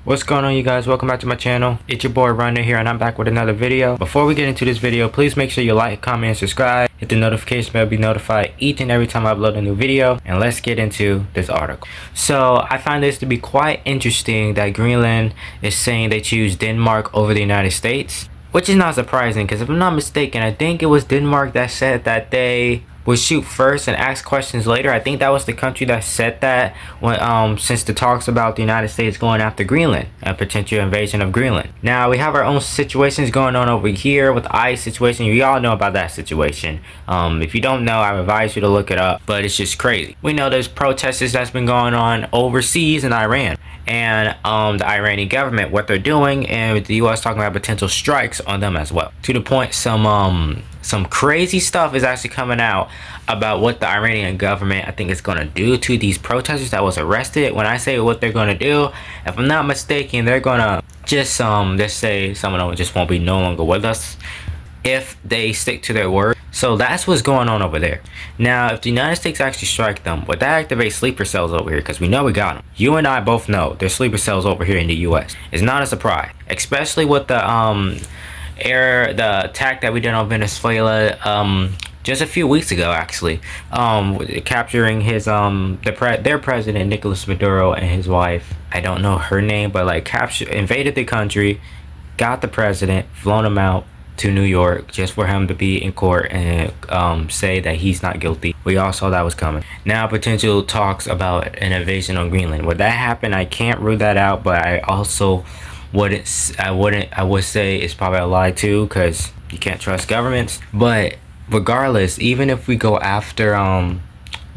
What's going on, you guys? Welcome back to my channel. It's your boy Runner here, and I'm back with another video. Before we get into this video, please make sure you like, comment, and subscribe. Hit the notification bell to be notified each and every time I upload a new video. And let's get into this article. So I find this to be quite interesting that Greenland is saying they choose Denmark over the United States, which is not surprising because if I'm not mistaken, I think it was Denmark that said that they would shoot first and ask questions later. I think that was the country that said that when since the talks about the United States going after Greenland, a potential invasion of Greenland. Now we have our own situations going on over here with the ice situation. You all know about that situation. If you don't know, I advise you to look it up, but it's just crazy. We know there's protests that's been going on overseas in Iran, and the Iranian government, what they're doing, and the U.S. talking about potential strikes on them as well. To the point, some crazy stuff is actually coming out about what the Iranian government, I think, is going to do to these protesters that was arrested. When I say what they're going to do, if I'm not mistaken, they're going to just let's say some of them just won't be no longer with us if they stick to their word. So that's what's going on over there. Now, if the United States actually strike them, would that activate sleeper cells over here? Because we know we got them. You and I both know there's sleeper cells over here in the U.S. It's not a surprise, especially with the attack that we did on Venezuela just a few weeks ago, actually, capturing his their president Nicolas Maduro and his wife. I don't know her name, but like invaded the country, got the president, flown him out to New York just for him to be in court and say that he's not guilty. We all saw that was coming. Now potential talks about an invasion on Greenland. Would that happen? I can't rule that out, but I also would say it's probably a lie too, because you can't trust governments. But regardless, even if we go after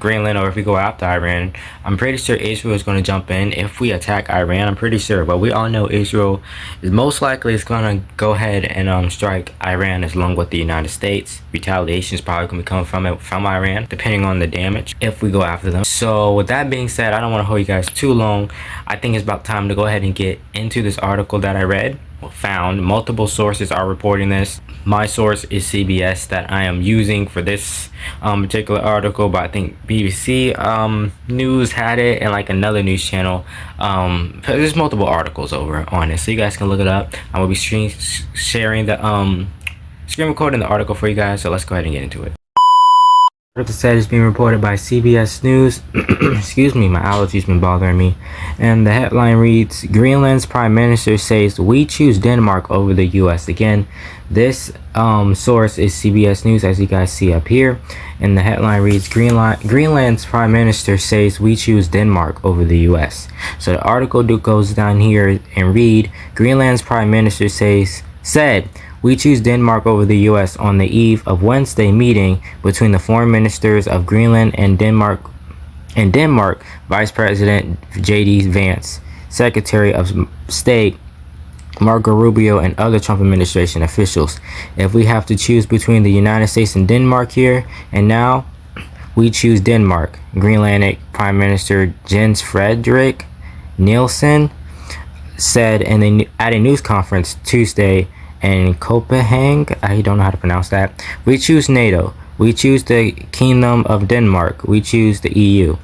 Greenland, or if we go after Iran, I'm pretty sure Israel is going to jump in if we attack Iran. I'm pretty sure, but we all know Israel is most likely is going to go ahead and strike Iran as long with the United States. Retaliation is probably going to be coming from Iran, depending on the damage, if we go after them. So with that being said, I don't want to hold you guys too long. I think it's about time to go ahead and get into this article that I read. Found multiple sources are reporting this. My source is CBS that I am using for this particular article, but I think BBC News had it, and like another news channel. There's multiple articles over on it, so you guys can look it up. I will be sharing the screen recording the article for you guys, so let's go ahead and get into it. Article said is being reported by CBS News. Excuse me, my allergies been bothering me. And the headline reads, Greenland's Prime Minister says we choose Denmark over the US. Again, this source is CBS News, as you guys see up here. And the headline reads, Greenland's Prime Minister says we choose Denmark over the US. So the article goes down here and read, Greenland's Prime Minister said we choose Denmark over the U.S. on the eve of Wednesday meeting between the foreign ministers of Greenland and Denmark, Vice President J.D. Vance, Secretary of State Marco Rubio, and other Trump administration officials. If we have to choose between the United States and Denmark here and now, we choose Denmark, Greenlandic Prime Minister Jens Frederik Nielsen said at a news conference Tuesday in Copenhagen. I don't know how to pronounce that. We choose NATO. We choose the Kingdom of Denmark. We choose the EU.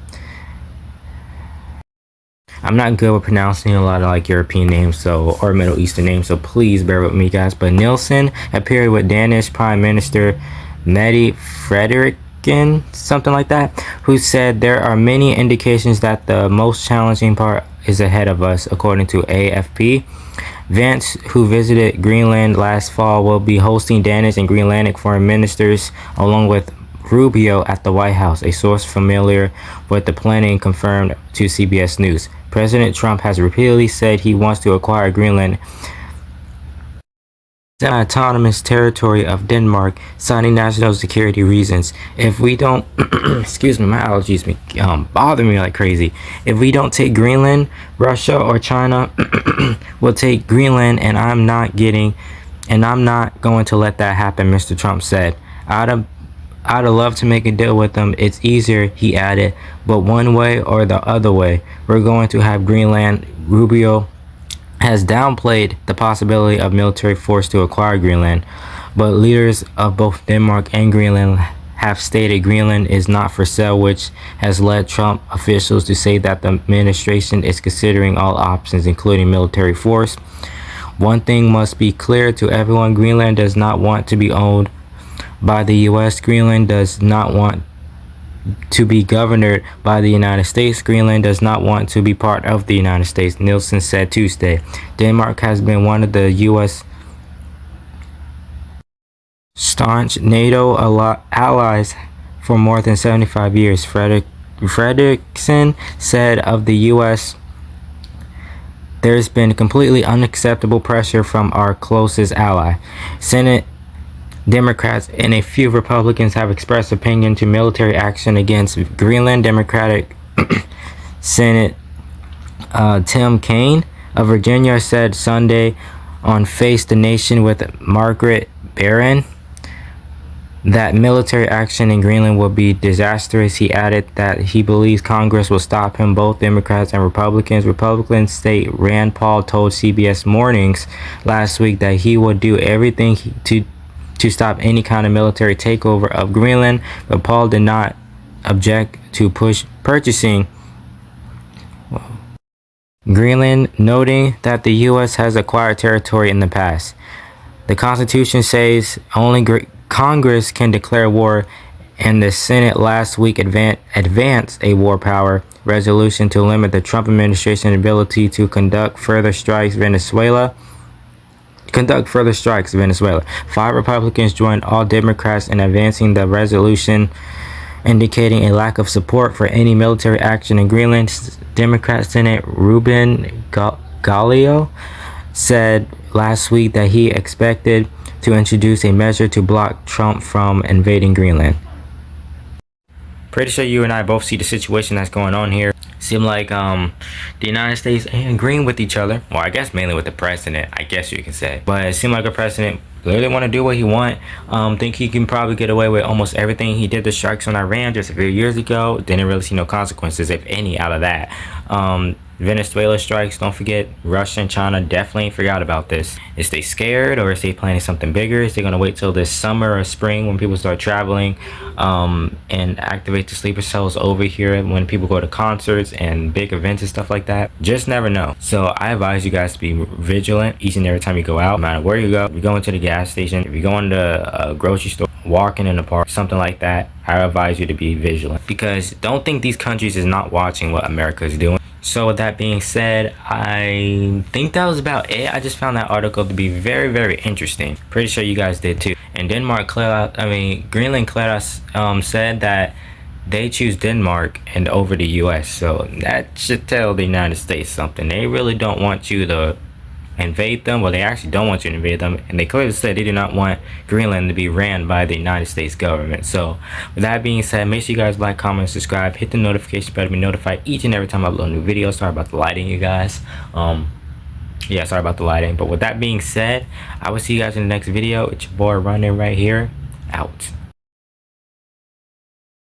I'm not good with pronouncing a lot of like European names or Middle Eastern names, so please bear with me, guys. But Nielsen appeared with Danish Prime Minister Mette Frederiksen, something like that, who said there are many indications that the most challenging part is ahead of us, according to AFP. Vance, who visited Greenland last fall, will be hosting Danish and Greenlandic foreign ministers along with Rubio at the White House, a source familiar with the planning confirmed to CBS News. President Trump has repeatedly said he wants to acquire Greenland, the autonomous territory of Denmark, citing national security reasons. If we don't, excuse me, my allergies bother me like crazy. If we don't take Greenland, Russia or China will take Greenland, and I'm not going to let that happen, Mr. Trump said. I'd love to make a deal with them. It's easier, he added, but one way or the other way, we're going to have Greenland. Rubio has downplayed the possibility of military force to acquire Greenland, but leaders of both Denmark and Greenland have stated Greenland is not for sale, which has led Trump officials to say that the administration is considering all options, including military force. One thing must be clear to everyone: Greenland does not want to be owned by the U.S. Greenland does not want to be governed by the United States. Greenland does not want to be part of the United States, Nielsen said Tuesday. Denmark has been one of the U.S. staunch NATO allies for more than 75 years. Fredrickson said of the U.S. There's been completely unacceptable pressure from our closest ally. Senate Democrats and a few Republicans have expressed opinion to military action against Greenland. Democratic Senate Tim Kaine of Virginia said Sunday on Face the Nation with Margaret Barron that military action in Greenland will be disastrous. He added that he believes Congress will stop him. Both Democrats and Republicans. Republican State Rand Paul told CBS Mornings last week that he would do everything to stop any kind of military takeover of Greenland, but Paul did not object to purchasing Greenland, noting that the U.S. has acquired territory in the past. The Constitution says only Congress can declare war, and the Senate last week advanced a war power resolution to limit the Trump administration's ability to conduct further strikes Venezuela. 5 Republicans joined all Democrats in advancing the resolution, indicating a lack of support for any military action in Greenland. Democrat Senator Ruben Gallio said last week that he expected to introduce a measure to block Trump from invading Greenland. Pretty sure you and I both see the situation that's going on here. Seem like the United States ain't agreeing with each other. Well, I guess mainly with the president, I guess you can say. But it seemed like the president literally want to do what he want. Think he can probably get away with almost everything. He did the strikes on Iran just a few years ago. Didn't really see no consequences, if any, out of that. Venezuela strikes, don't forget. Russia and China definitely forgot about this. Is they scared, or is they planning something bigger? Is they gonna wait till this summer or spring when people start traveling and activate the sleeper cells over here when people go to concerts and big events and stuff like that? Just never know. So I advise you guys to be vigilant each and every time you go out, no matter where you go. If you're going to the gas station, if you're going to a grocery store, walking in the park, something like that, I advise you to be vigilant, because don't think these countries is not watching what America is doing. So with that being said, I think that was about it. I just found that article to be very, very interesting. Pretty sure you guys did too. And Greenland said that they choose Denmark and over the U.S. So that should tell the United States something. They really don't want you to invade them. Well, they actually don't want you to invade them, and they clearly said they do not want Greenland to be ran by the United States government. So with that being said, make sure you guys like, comment, subscribe, hit the notification bell to be notified each and every time I upload new videos. Sorry about the lighting, you guys. Yeah, sorry about the lighting. But with that being said, I will see you guys in the next video. It's your boy Running right here. Out.